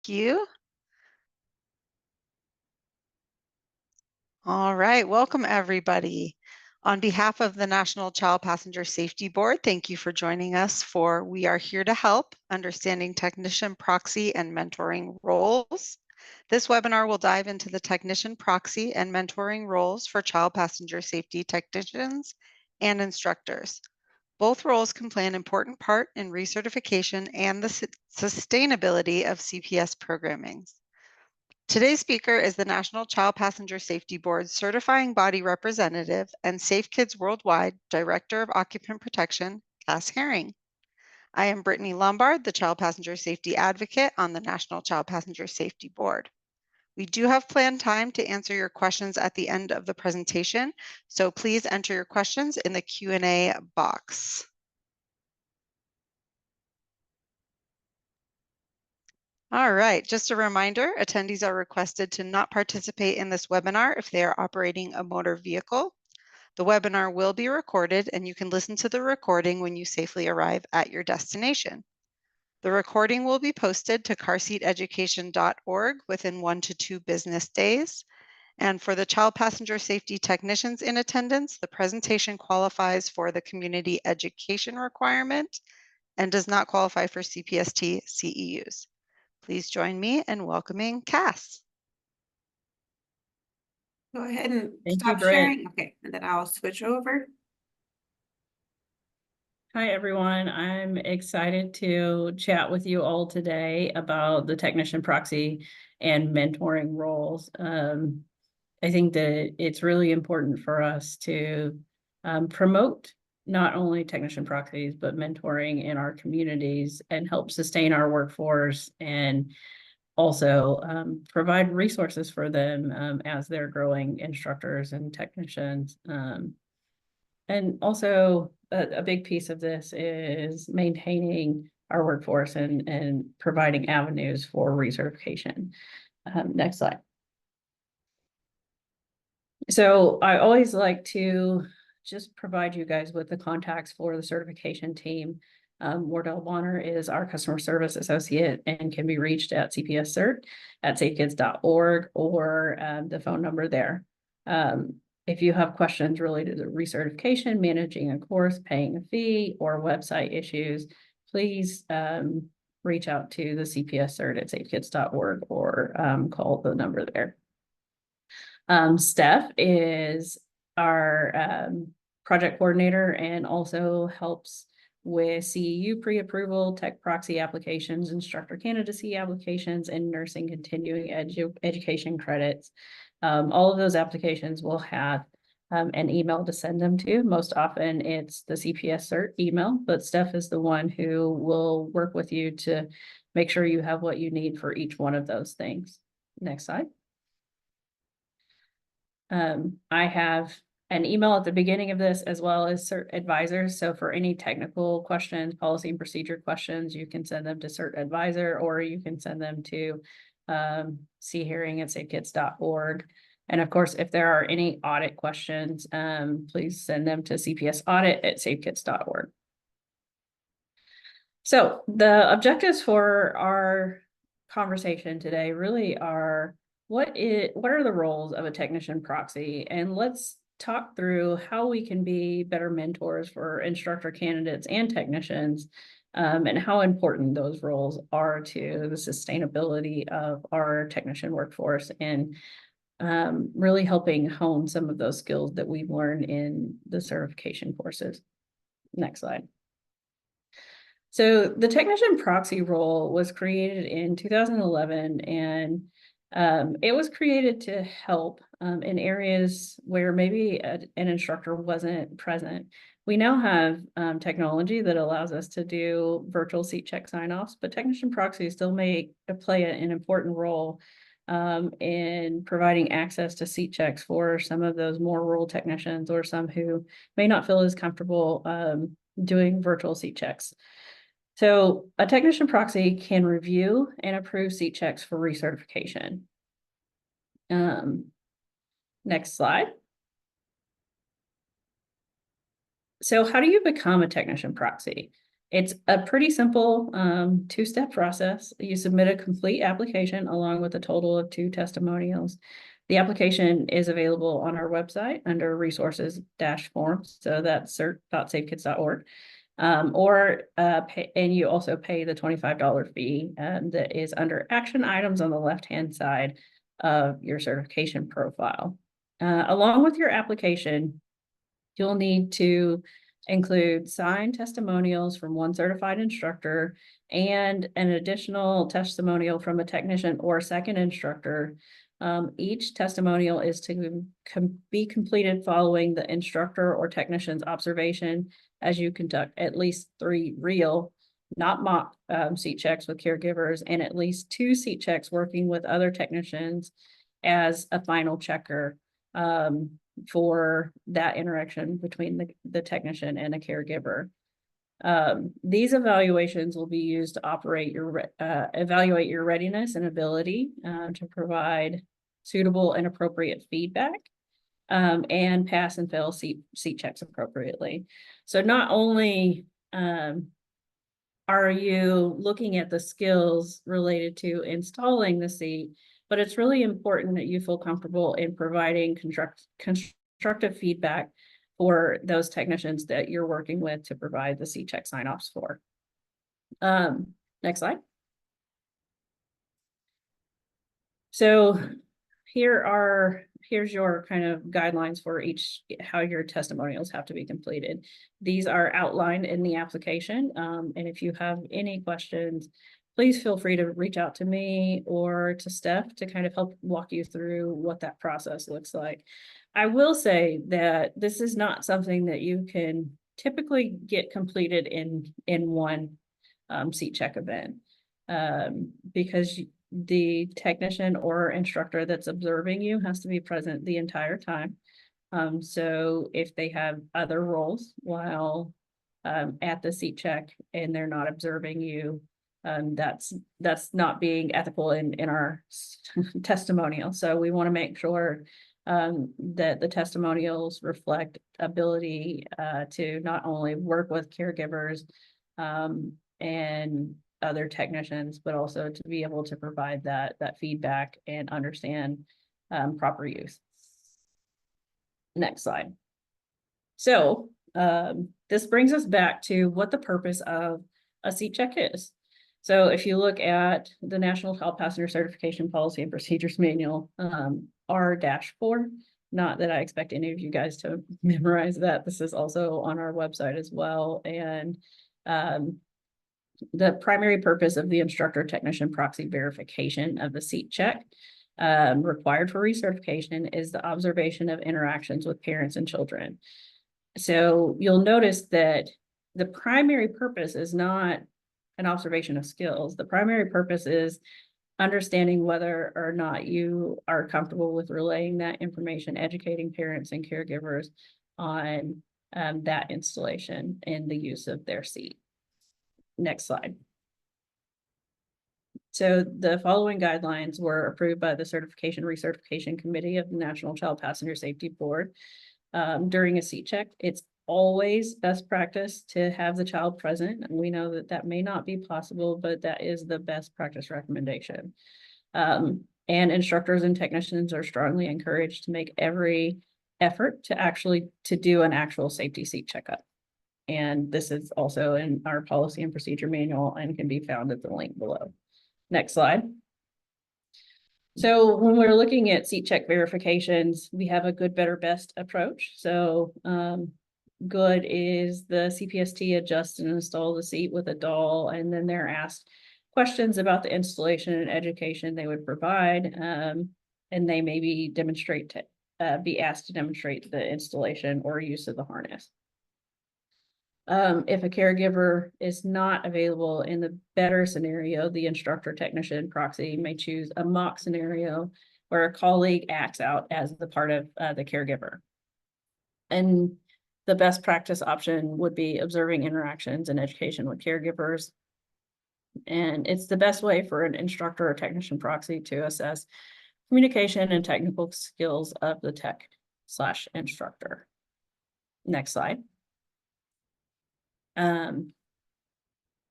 You. All right, welcome everybody. On behalf of the National Child Passenger Safety Board, thank you for joining us for We Are Here to Help, Understanding Technician Proxy and Mentoring Roles. This webinar will dive into the technician proxy and mentoring roles for child passenger safety technicians and instructors. Both roles can play an important part in recertification and the sustainability of CPS programming. Today's speaker is the National Child Passenger Safety Board Certifying Body Representative and Safe Kids Worldwide Director of Occupant Protection, Cass Herring. I am Brittany Lombard, the Child Passenger Safety Advocate on the National Child Passenger Safety Board. We do have planned time to answer your questions at the end of the presentation, so please enter your questions in the Q&A box. All right, just a reminder, attendees are requested to not participate in this webinar if they are operating a motor vehicle. The webinar will be recorded and you can listen to the recording when you safely arrive at your destination. The recording will be posted to carseateducation.org within 1 to 2 business days. And for the child passenger safety technicians in attendance, the presentation qualifies for the community education requirement and does not qualify for CPST CEUs. Please join me in welcoming Cass. Go ahead and Thank you, stop Britt. sharing. Okay, and then I'll switch over. Hi, everyone. I'm excited to chat with you all today about the technician proxy and mentoring roles. I think that it's really important for us to promote not only technician proxies, but mentoring in our communities and help sustain our workforce and also provide resources for them as they're growing instructors and technicians. And also a big piece of this is maintaining our workforce and providing avenues for recertification. Next slide. So I always like to just provide you guys with the contacts for the certification team. Wardell Bonner is our customer service associate and can be reached at cpscert@safekids.org or the phone number there. If you have questions related to recertification, managing a course, paying a fee, or website issues, please reach out to the cpscert@safekids.org or call the number there. Steph is our project coordinator and also helps with CEU pre-approval, tech proxy applications, instructor candidacy applications, and nursing continuing education credits. All of those applications will have an email to send them to. Most often it's the CPS cert email, but Steph is the one who will work with you to make sure you have what you need for each one of those things. Next slide. I have an email at the beginning of this as well as CERT advisors. So for any technical questions, policy and procedure questions, you can send them to CERT advisor or you can send them to chearing@safekids.org. And of course, if there are any audit questions, please send them to cpsaudit@safekids.org. So the objectives for our conversation today really are what are the roles of a technician proxy? And let's talk through how we can be better mentors for instructor candidates and technicians, and how important those roles are to the sustainability of our technician workforce and really helping hone some of those skills that we've learned in the certification courses. Next slide. So the technician proxy role was created in 2011 and it was created to help in areas where maybe an instructor wasn't present. We now have technology that allows us to do virtual seat check sign-offs, but technician proxies still play an important role in providing access to seat checks for some of those more rural technicians or some who may not feel as comfortable doing virtual seat checks. So a technician proxy can review and approve seat checks for recertification. Next slide. So how do you become a technician proxy? It's a pretty simple two-step process. You submit a complete application along with a total of 2 testimonials. The application is available on our website under resources-forms. So that's cert.safekids.org. And you also pay the $25 fee that is under action items on the left-hand side of your certification profile. Along with your application, you'll need to include signed testimonials from one certified instructor and an additional testimonial from a technician or second instructor. Each testimonial is to be completed following the instructor or technician's observation as you conduct at least 3 real, not mock seat checks with caregivers, and at least 2 seat checks working with other technicians as a final checker for that interaction between the technician and a caregiver. These evaluations will be used to evaluate your readiness and ability to provide suitable and appropriate feedback and pass and fail seat checks appropriately. So not only are you looking at the skills related to installing the seat, but it's really important that you feel comfortable in providing constructive feedback for those technicians that you're working with to provide the seat check sign-offs for. Next slide. So here's your kind of guidelines for how your testimonials have to be completed. These are outlined in the application. And if you have any questions, please feel free to reach out to me or to Steph to kind of help walk you through what that process looks like. I will say that this is not something that you can typically get completed in one seat check event because the technician or instructor that's observing you has to be present the entire time. So if they have other roles while at the seat check and they're not observing you, that's not being ethical in our testimonial. So we want to make sure that the testimonials reflect ability to not only work with caregivers and other technicians, but also to be able to provide that feedback and understand proper use. Next slide. So this brings us back to what the purpose of a seat check is. So if you look at the National Child Passenger Certification Policy and Procedures Manual, R-4, not that I expect any of you guys to memorize that. This is also on our website as well. And the primary purpose of the instructor technician proxy verification of the seat check required for recertification is the observation of interactions with parents and children. So you'll notice that the primary purpose is not an observation of skills. The primary purpose is understanding whether or not you are comfortable with relaying that information, educating parents and caregivers on that installation and the use of their seat. Next slide. So the following guidelines were approved by the Certification Recertification Committee of the National Child Passenger Safety Board. During a seat check, it's always best practice to have the child present. And we know that may not be possible, but that is the best practice recommendation. And instructors and technicians are strongly encouraged to make every effort to do an actual safety seat checkup. And this is also in our policy and procedure manual and can be found at the link below. Next slide. So when we're looking at seat check verifications, we have a good, better, best approach. So good is the CPST adjusts and installs the seat with a doll, and then they're asked questions about the installation and education they would provide, and they may be asked to demonstrate the installation or use of the harness. If a caregiver is not available in the better scenario, the instructor technician proxy may choose a mock scenario where a colleague acts out as the part of the caregiver. And the best practice option would be observing interactions and education with caregivers. And it's the best way for an instructor or technician proxy to assess communication and technical skills of the tech/instructor. Next slide.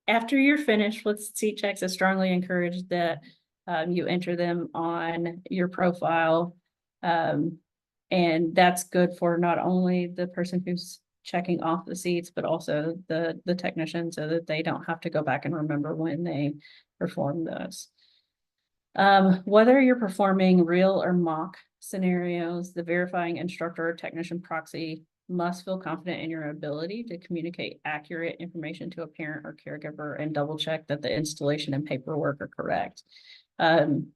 after you're finished with seat checks, it's strongly encouraged that you enter them on your profile. And that's good for not only the person who's checking off the seats, but also the technician, so that they don't have to go back and remember when they perform those. Whether you're performing real or mock scenarios, the verifying instructor or technician proxy must feel confident in your ability to communicate accurate information to a parent or caregiver and double check that the installation and paperwork are correct.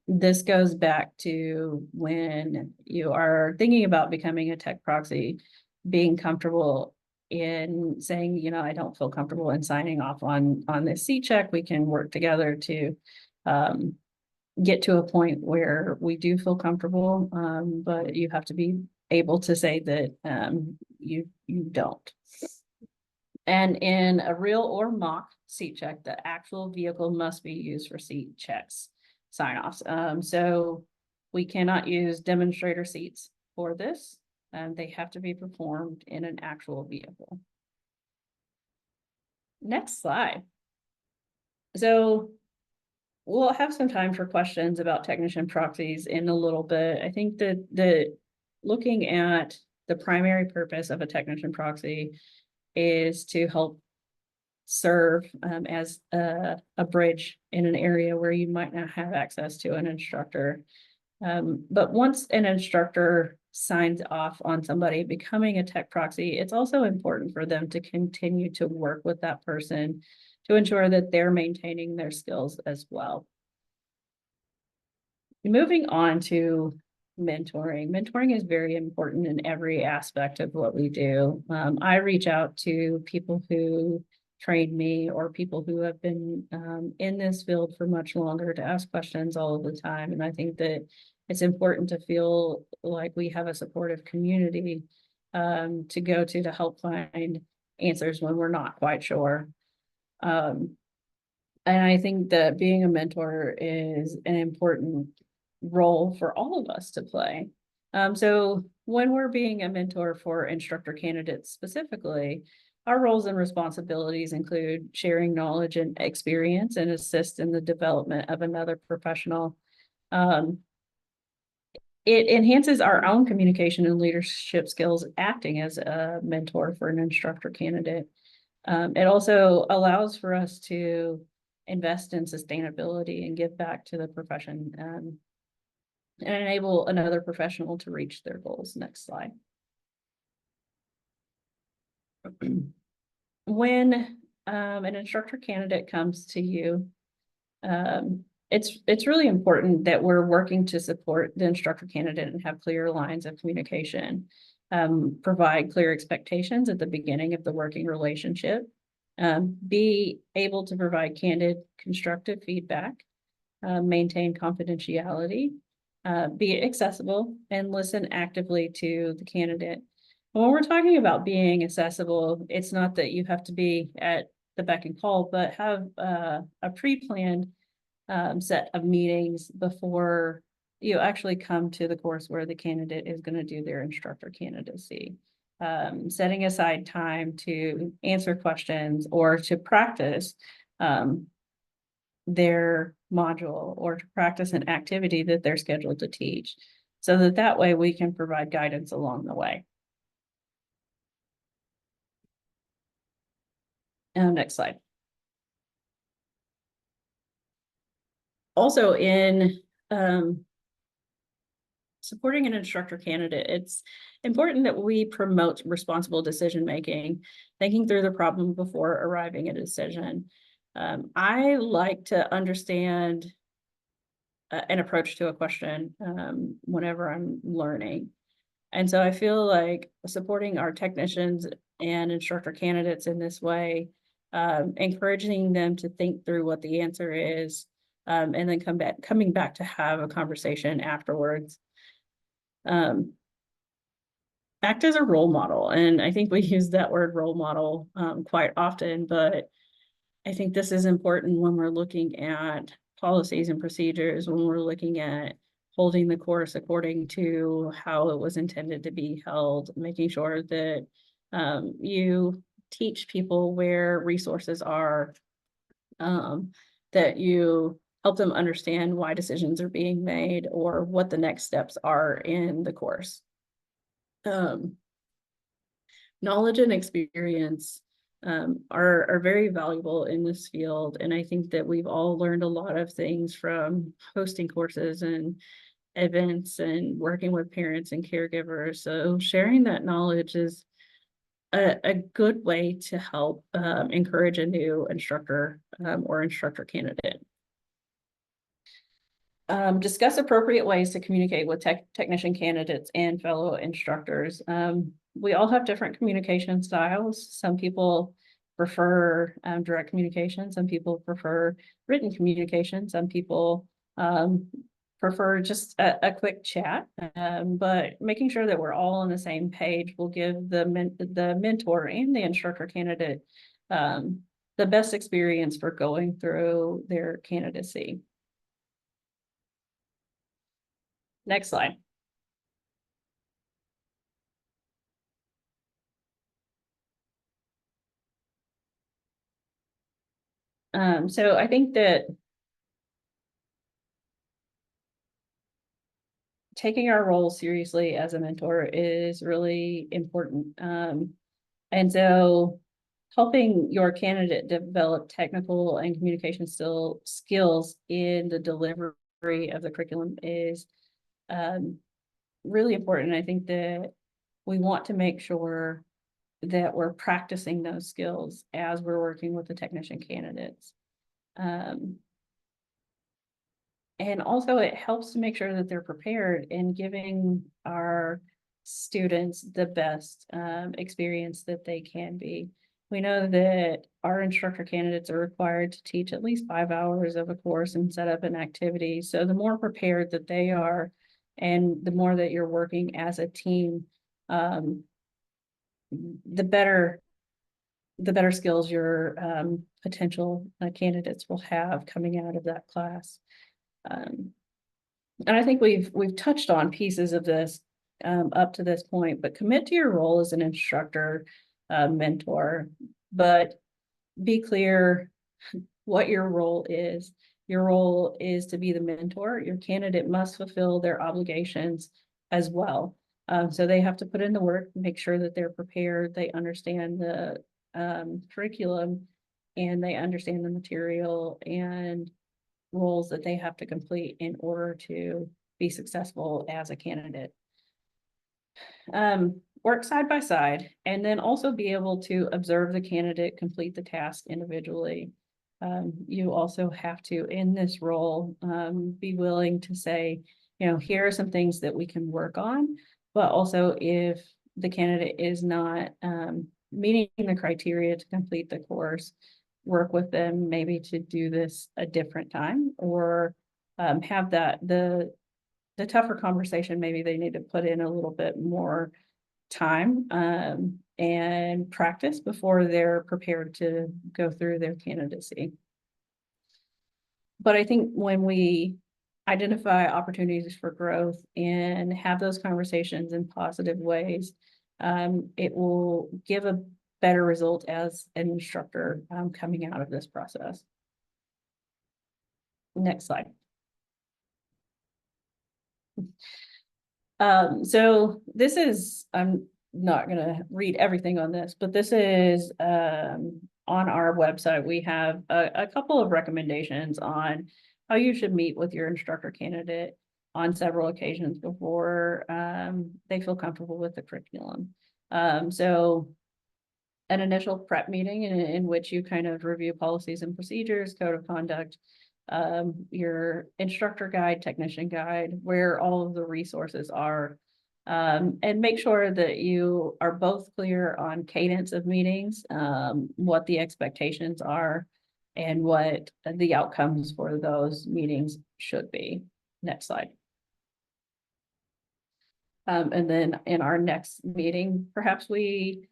This goes back to when you are thinking about becoming a tech proxy, being comfortable in saying, you know, I don't feel comfortable in signing off on this seat check. We can work together to get to a point where we do feel comfortable, but you have to be able to say that you don't. And in a real or mock seat check, the actual vehicle must be used for seat checks, sign-offs. So we cannot use demonstrator seats for this. They have to be performed in an actual vehicle. Next slide. So we'll have some time for questions about technician proxies in a little bit. I think that looking at the primary purpose of a technician proxy is to help serve as a bridge in an area where you might not have access to an instructor. But once an instructor signs off on somebody becoming a tech proxy, it's also important for them to continue to work with that person to ensure that they're maintaining their skills as well. Moving on to mentoring. Mentoring is very important in every aspect of what we do. I reach out to people who train me or people who have been in this field for much longer to ask questions all of the time. And I think that it's important to feel like we have a supportive community to go to help find answers when we're not quite sure. And I think that being a mentor is an important role for all of us to play. So when we're being a mentor for instructor candidates specifically, our roles and responsibilities include sharing knowledge and experience and assist in the development of another professional. It enhances our own communication and leadership skills acting as a mentor for an instructor candidate. It also allows for us to invest in sustainability and give back to the profession and enable another professional to reach their goals. Next slide. When an instructor candidate comes to you, it's really important that we're working to support the instructor candidate and have clear lines of communication, provide clear expectations at the beginning of the working relationship, be able to provide candid, constructive feedback, maintain confidentiality, be accessible, and listen actively to the candidate. When we're talking about being accessible, it's not that you have to be at the beck and call, but have a pre-planned set of meetings before you actually come to the course where the candidate is going to do their instructor candidacy. Setting aside time to answer questions or to practice their module or to practice an activity that they're scheduled to teach, so that way we can provide guidance along the way. Next slide. Also in supporting an instructor candidate, it's important that we promote responsible decision-making, thinking through the problem before arriving at a decision. I like to understand an approach to a question whenever I'm learning. And so I feel like supporting our technicians and instructor candidates in this way, encouraging them to think through what the answer is, and then coming back to have a conversation afterwards. Act as a role model. And I think we use that word role model quite often, but I think this is important when we're looking at policies and procedures, when we're looking at holding the course according to how it was intended to be held, making sure that you teach people where resources are, that you help them understand why decisions are being made or what the next steps are in the course. Knowledge and experience are very valuable in this field. And I think that we've all learned a lot of things from hosting courses and events and working with parents and caregivers. So sharing that knowledge is a good way to help encourage a new instructor or instructor candidate. Discuss appropriate ways to communicate with technician candidates and fellow instructors. We all have different communication styles. Some people prefer direct communication. Some people prefer written communication. Some people prefer just a quick chat. But making sure that we're all on the same page will give the mentor and the instructor candidate the best experience for going through their candidacy. Next slide. So I think that taking our role seriously as a mentor is really important. And so helping your candidate develop technical and communication skills in the delivery of the curriculum is really important. I think that we want to make sure that we're practicing those skills as we're working with the technician candidates. And also it helps to make sure that they're prepared in giving our students the best experience that they can be. We know that our instructor candidates are required to teach at least 5 hours of a course and set up an activity. So the more prepared that they are, and the more that you're working as a team, the better skills your potential candidates will have coming out of that class. And I think we've touched on pieces of this up to this point, but commit to your role as an instructor, mentor, but be clear what your role is. Your role is to be the mentor. Your candidate must fulfill their obligations as well. So they have to put in the work, make sure that they're prepared, they understand the curriculum, and they understand the material and roles that they have to complete in order to be successful as a candidate. Work side by side, and then also be able to observe the candidate complete the task individually. You also have to, in this role, be willing to say, you know, here are some things that we can work on, but also if the candidate is not meeting the criteria to complete the course, work with them maybe to do this a different time, or have the tougher conversation. Maybe they need to put in a little bit more time and practice before they're prepared to go through their candidacy. But I think when we identify opportunities for growth and have those conversations in positive ways, it will give a better result as an instructor coming out of this process. Next slide. So this is, I'm not going to read everything on this, but this is on our website. We have a couple of recommendations on how you should meet with your instructor candidate on several occasions before they feel comfortable with the curriculum. So an initial prep meeting in which you kind of review policies and procedures, code of conduct, your instructor guide, technician guide, where all of the resources are, and make sure that you are both clear on cadence of meetings, what the expectations are, and what the outcomes for those meetings should be. Next slide. And then in our next meeting, perhaps we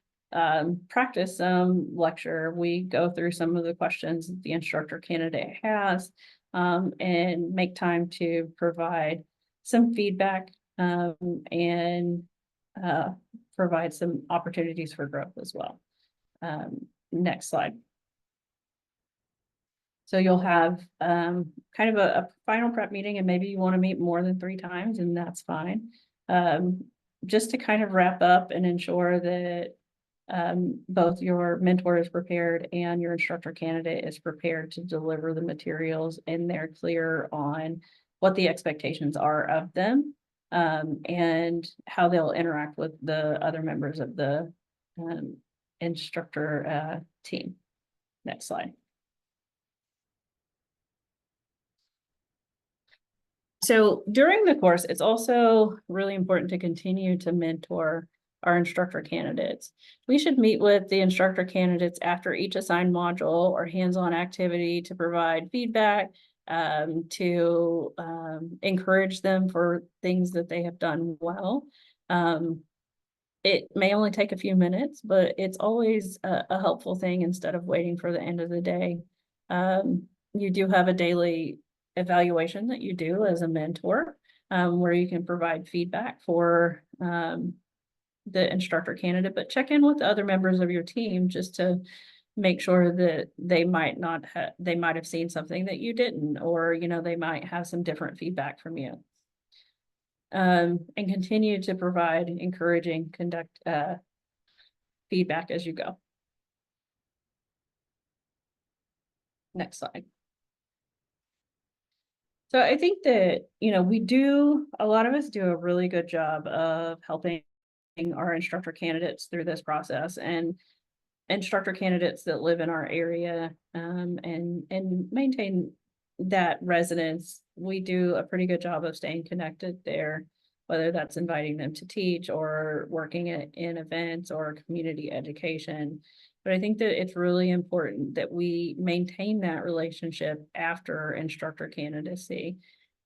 practice some lecture. We go through some of the questions the instructor candidate has, and make time to provide some feedback and provide some opportunities for growth as well. Next slide. So you'll have kind of a final prep meeting, and maybe you want to meet more than 3 times, and that's fine. Just to kind of wrap up and ensure that both your mentor is prepared and your instructor candidate is prepared to deliver the materials, and they're clear on what the expectations are of them, and how they'll interact with the other members of the instructor team. Next slide. So during the course, it's also really important to continue to mentor our instructor candidates. We should meet with the instructor candidates after each assigned module or hands-on activity to provide feedback, to encourage them for things that they have done well. It may only take a few minutes, but it's always a helpful thing instead of waiting for the end of the day. You do have a daily evaluation that you do as a mentor, where you can provide feedback for the instructor candidate, but check in with the other members of your team just to make sure that they might have seen something that you didn't, or they might have some different feedback from you. And continue to provide encouraging feedback as you go. Next slide. So I think that, a lot of us do a really good job of helping our instructor candidates through this process, and instructor candidates that live in our area and maintain that residence. We do a pretty good job of staying connected there, whether that's inviting them to teach or working in events or community education. But I think that it's really important that we maintain that relationship after instructor candidacy.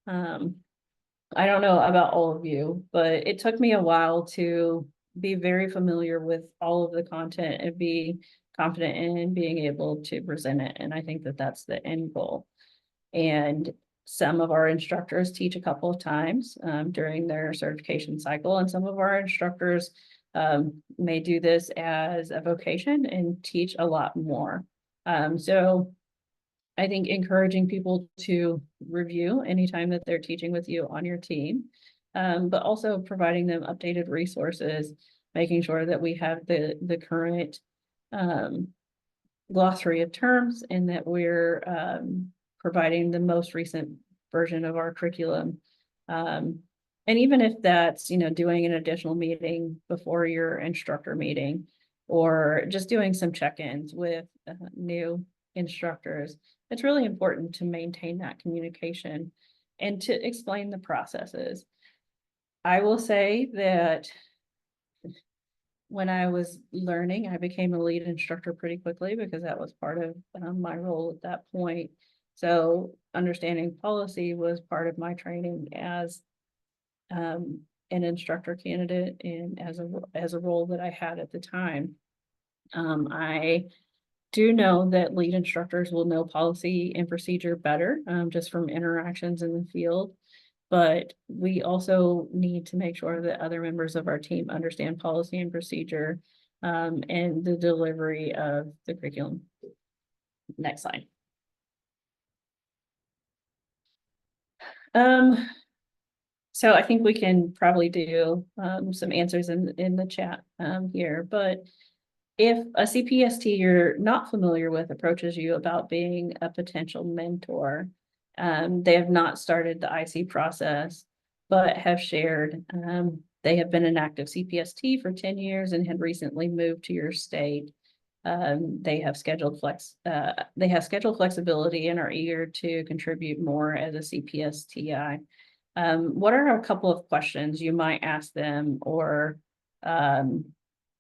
I don't know about all of you, but it took me a while to be very familiar with all of the content and be confident in being able to present it. And I think that that's the end goal. And some of our instructors teach a couple of times during their certification cycle, and some of our instructors may do this as a vocation and teach a lot more. So I think encouraging people to review anytime that they're teaching with you on your team, but also providing them updated resources, making sure that we have the current glossary of terms, and that we're providing the most recent version of our curriculum. And even if that's, doing an additional meeting before your instructor meeting, or just doing some check-ins with new instructors, it's really important to maintain that communication and to explain the processes. I will say that when I was learning, I became a lead instructor pretty quickly because that was part of my role at that point. So understanding policy was part of my training as an instructor candidate and as a role that I had at the time. I do know that lead instructors will know policy and procedure better, just from interactions in the field. But we also need to make sure that other members of our team understand policy and procedure, and the delivery of the curriculum. Next slide. So I think we can probably do some answers in the chat here, but if a CPST you're not familiar with approaches you about being a potential mentor, they have not started the IC process, but have shared they have been an active CPST for 10 years and had recently moved to your state. They have scheduled flexibility and are eager to contribute more as a CPSTI. What are a couple of questions you might ask them, or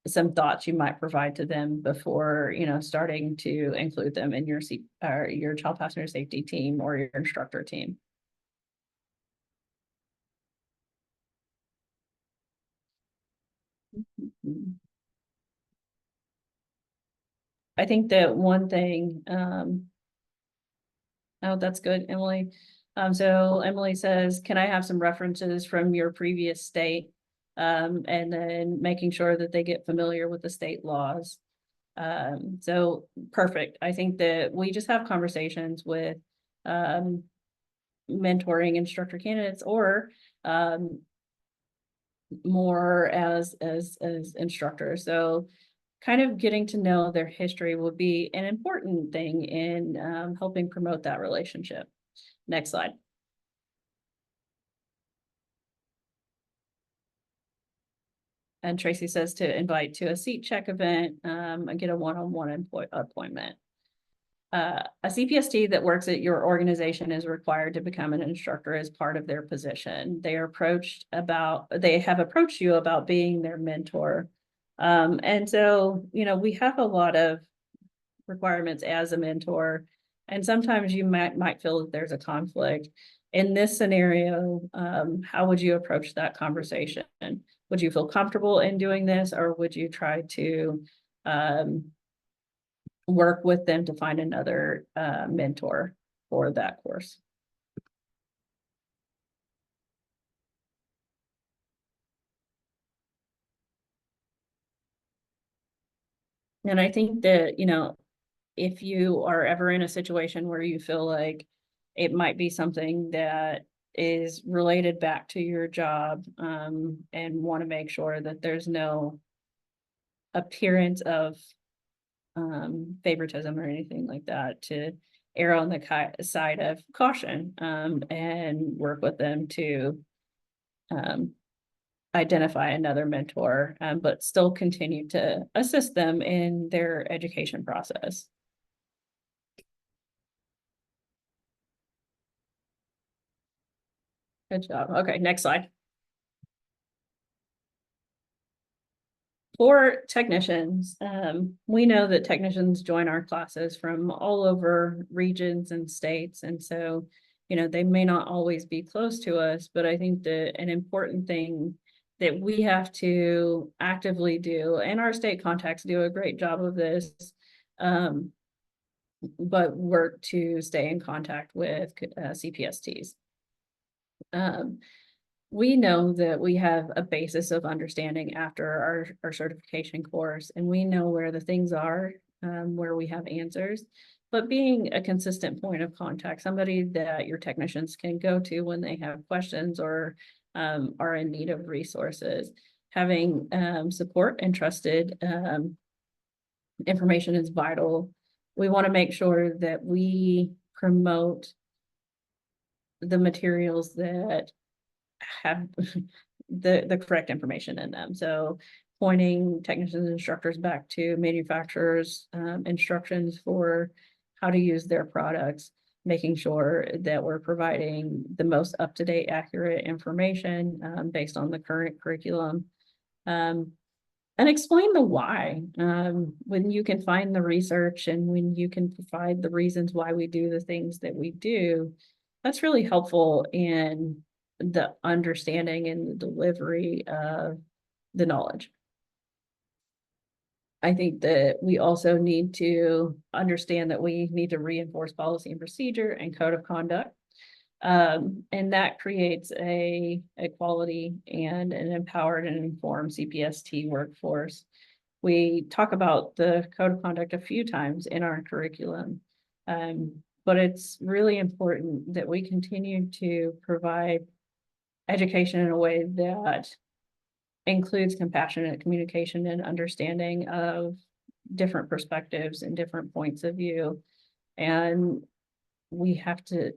some thoughts you might provide to them before, starting to include them in your child passenger safety team or your instructor team? I think that one thing, oh, that's good, Emily. So Emily says, can I have some references from your previous state? And then making sure that they get familiar with the state laws. So perfect. I think that we just have conversations with mentoring instructor candidates or more as instructors. So kind of getting to know their history would be an important thing in helping promote that relationship. Next slide. And Tracy says to invite to a seat check event and get a one-on-one appointment. A CPST that works at your organization is required to become an instructor as part of their position. They have approached you about being their mentor. And so, we have a lot of requirements as a mentor, and sometimes you might feel that there's a conflict. In this scenario, how would you approach that conversation? Would you feel comfortable in doing this, or would you try to work with them to find another mentor for that course? And I think that, if you are ever in a situation where you feel like it might be something that is related back to your job, and want to make sure that there's no appearance of favoritism or anything like that, to err on the side of caution, and work with them to identify another mentor, but still continue to assist them in their education process. Good job. Okay, next slide. For technicians, we know that technicians join our classes from all over regions and states. And so, they may not always be close to us, but I think that an important thing that we have to actively do, and our state contacts do a great job of this, but work to stay in contact with CPSTs. We know that we have a basis of understanding after our certification course, and we know where the things are, where we have answers. But being a consistent point of contact, somebody that your technicians can go to when they have questions or are in need of resources, having support and trusted information is vital. We want to make sure that we promote the materials that have the correct information in them. So pointing technicians and instructors back to manufacturers' instructions for how to use their products, making sure that we're providing the most up-to-date, accurate information based on the current curriculum. And explain the why. When you can find the research and when you can provide the reasons why we do the things that we do, that's really helpful in the understanding and the delivery of the knowledge. I think that we also need to understand that we need to reinforce policy and procedure and code of conduct. And that creates a quality and an empowered and informed CPST workforce. We talk about the code of conduct a few times in our curriculum, but it's really important that we continue to provide education in a way that includes compassionate communication and understanding of different perspectives and different points of view. And we have to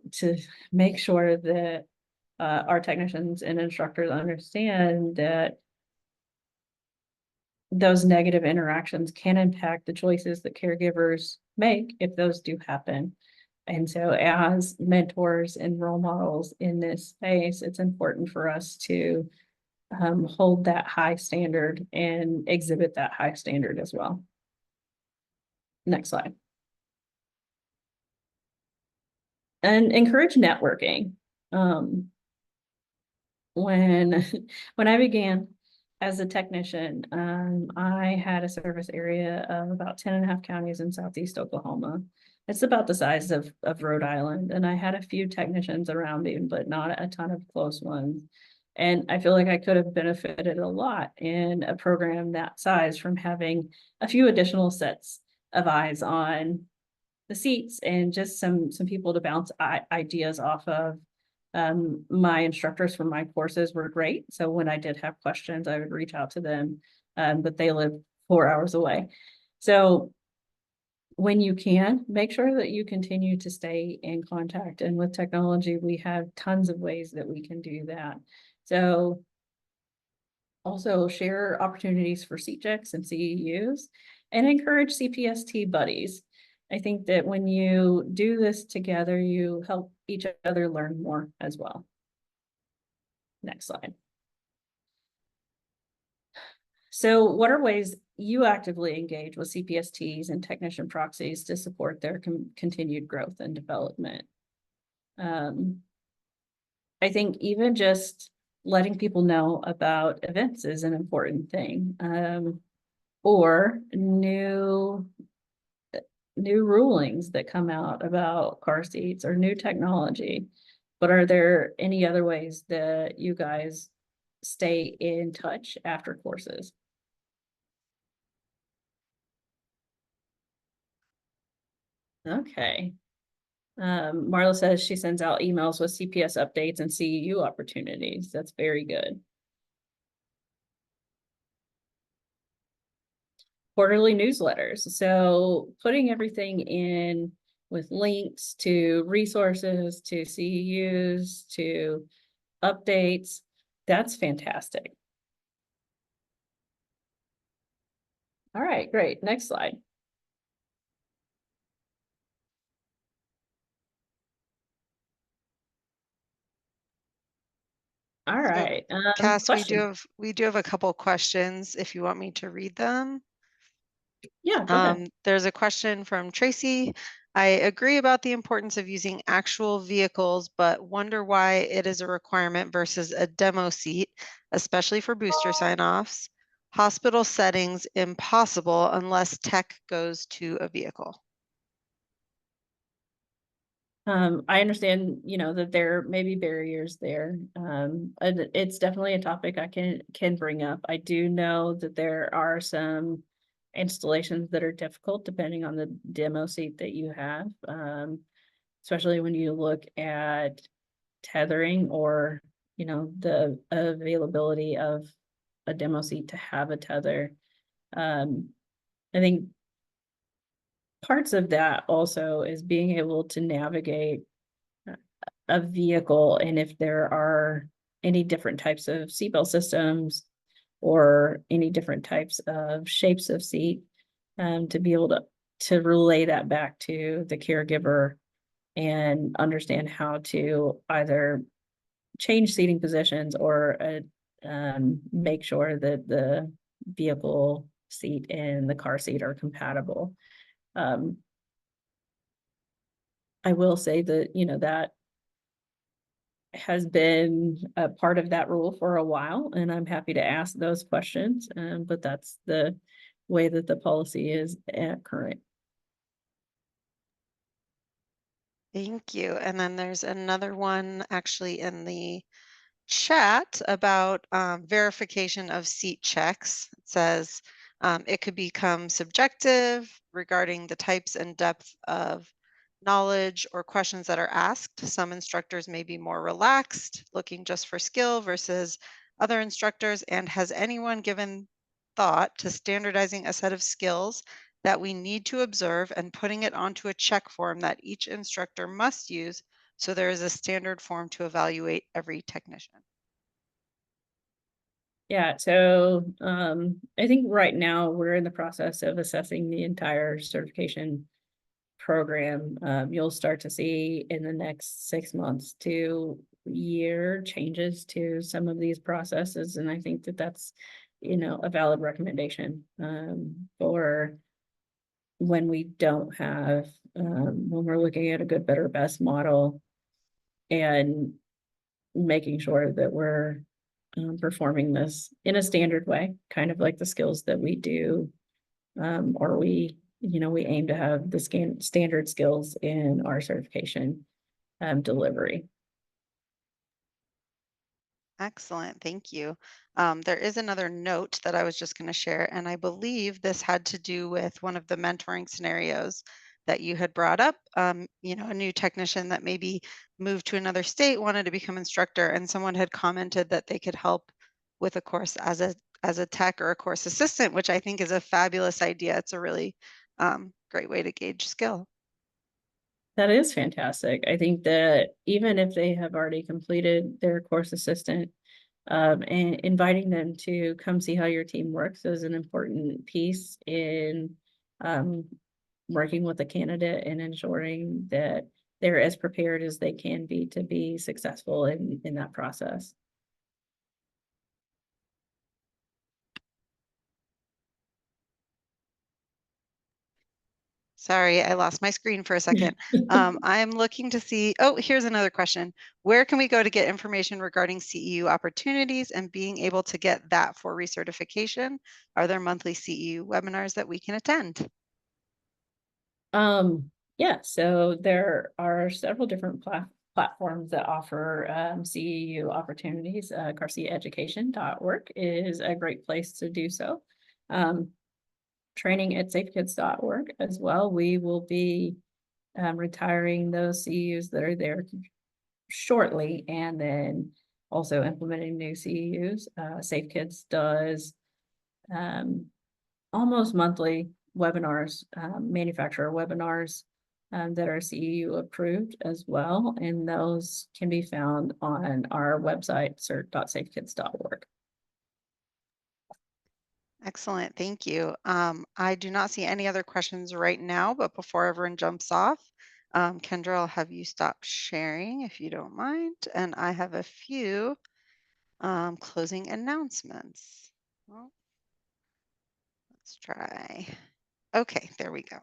make sure that our technicians and instructors understand that those negative interactions can impact the choices that caregivers make if those do happen. And so as mentors and role models in this space, it's important for us to hold that high standard and exhibit that high standard as well. Next slide. And encourage networking. When I began as a technician, I had a service area of about 10.5 counties in Southeast Oklahoma. It's about the size of Rhode Island, and I had a few technicians around me, but not a ton of close ones. And I feel like I could have benefited a lot in a program that size from having a few additional sets of eyes on the seats and just some people to bounce ideas off of. My instructors for my courses were great. So when I did have questions, I would reach out to them, but they live 4 hours away. So when you can, make sure that you continue to stay in contact. And with technology, we have tons of ways that we can do that. So also share opportunities for seat checks and CEUs and encourage CPST buddies. I think that when you do this together, you help each other learn more as well. Next slide. So what are ways you actively engage with CPSTs and technician proxies to support their continued growth and development? I think even just letting people know about events is an important thing, or new rulings that come out about car seats or new technology. But are there any other ways that you guys stay in touch after courses? Okay. Marla says she sends out emails with CPS updates and CEU opportunities. That's very good. Quarterly newsletters. So putting everything in with links to resources, to CEUs, to updates, that's fantastic. All right, great. Next slide. All right. Cass, Questions? we do have a couple questions if you want me to read them. Yeah, go ahead. There's a question from Tracy. I agree about the importance of using actual vehicles, but wonder why it is a requirement versus a demo seat, especially for booster sign-offs. Hospital settings impossible unless tech goes to a vehicle. I understand, that there may be barriers there. And it's definitely a topic I can bring up. I do know that there are some installations that are difficult depending on the demo seat that you have. Especially when you look at tethering or, the availability of a demo seat to have a tether. I think parts of that also is being able to navigate a vehicle and if there are any different types of seatbelt systems or any different types of shapes of seat, to be able to relay that back to the caregiver and understand how to either change seating positions or make sure that the vehicle seat and the car seat are compatible. I will say that, that has been a part of that rule for a while, and I'm happy to ask those questions, but that's the way that the policy is at current. Thank you. And then there's another one actually in the chat about verification of seat checks. It says it could become subjective regarding the types and depth of knowledge or questions that are asked. Some instructors may be more relaxed, looking just for skill versus other instructors. And has anyone given thought to standardizing a set of skills that we need to observe and putting it onto a check form that each instructor must use so there is a standard form to evaluate every technician? Yeah, so I think right now we're in the process of assessing the entire certification program. You'll start to see in the next 6 months to year changes to some of these processes. And I think that that's, a valid recommendation for when we don't have, when we're looking at a good, better, best model and making sure that we're performing this in a standard way, kind of like the skills that we do, or we aim to have the standard skills in our certification delivery. Excellent, thank you. There is another note that I was just going to share, and I believe this had to do with one of the mentoring scenarios that you had brought up. A new technician that maybe moved to another state, wanted to become instructor, and someone had commented that they could help with a course as a tech or a course assistant, which I think is a fabulous idea. It's a really great way to gauge skill. That is fantastic. I think that even if they have already completed their course assistant, and inviting them to come see how your team works is an important piece in um, working with the candidate and ensuring that they're as prepared as they can be to be successful in that process. Sorry, I lost my screen for a second. I'm looking to see, oh, here's another question. Where can we go to get information regarding CEU opportunities and being able to get that for recertification? Are there monthly CEU webinars that we can attend? Yeah, so there are several different platforms that offer CEU opportunities. CarCEducation.org is a great place to do so. Training at safekids.org as well. We will be retiring those CEUs that are there shortly, and then also implementing new CEUs. Safe Kids does almost monthly webinars, manufacturer webinars that are CEU approved as well, and those can be found on our website, cert.safekids.org. Excellent, thank you. I do not see any other questions right now, but before everyone jumps off, Kendra, I'll have you stop sharing if you don't mind. And I have a few closing announcements. Well, let's try. Okay, there we go.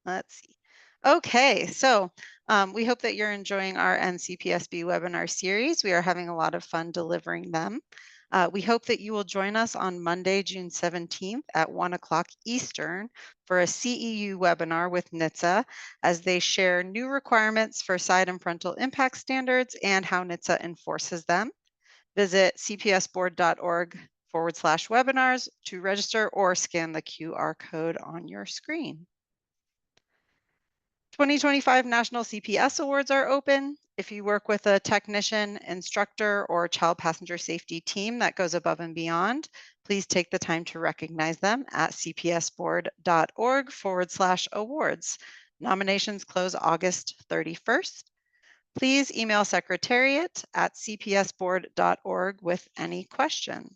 Let's see. Okay, so we hope that you're enjoying our NCPSB webinar series. We are having a lot of fun delivering them. We hope that you will join us on Monday, June 17th at 1 o'clock Eastern for a CEU webinar with NHTSA as they share new requirements for side and frontal impact standards and how NHTSA enforces them. Visit cpsboard.org/webinars to register or scan the QR code on your screen. 2025 National CPS Awards are open. If you work with a technician, instructor, or child passenger safety team that goes above and beyond, please take the time to recognize them at cpsboard.org/awards. Nominations close August 31st. Please email secretariat at cpsboard.org with any questions.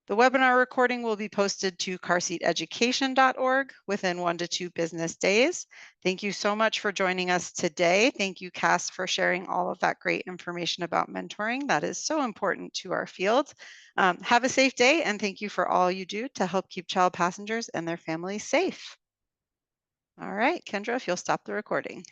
The webinar recording will be posted to carseateducation.org within 1 to 2 business days. Thank you so much for joining us today. Thank you, Cass, for sharing all of that great information about mentoring. That is so important to our field. Have a safe day, and thank you for all you do to help keep child passengers and their families safe. All right, Kendra, if you'll stop the recording.